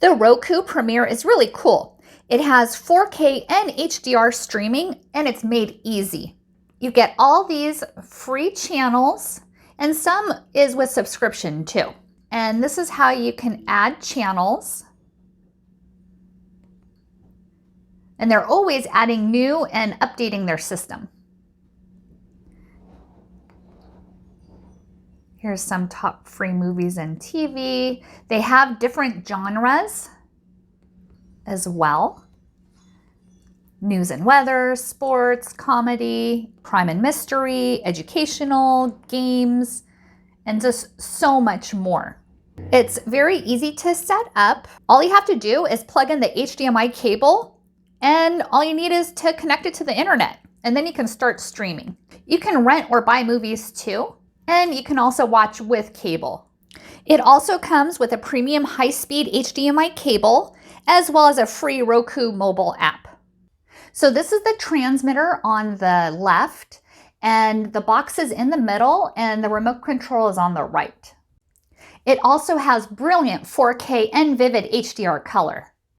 The Roku Premiere is really cool. It has 4K and HDR streaming, and it's made easy. You get all these free channels, and some is with subscription too. And this is how you can add channels. And they're always adding new and updating their system. Here's some top free movies and TV. They have different genres as well. News and weather, sports, comedy, crime and mystery, educational, games, and just so much more. It's very easy to set up. All you have to do is plug in the HDMI cable, and all you need is to connect it to the internet, and then you can start streaming. You can rent or buy movies too, and you can also watch with cable. It also comes with a premium high-speed HDMI cable, as well as a free Roku mobile app. So this is the transmitter on the left, and the box is in the middle, and the remote control is on the right. It also has brilliant 4K and vivid HDR color.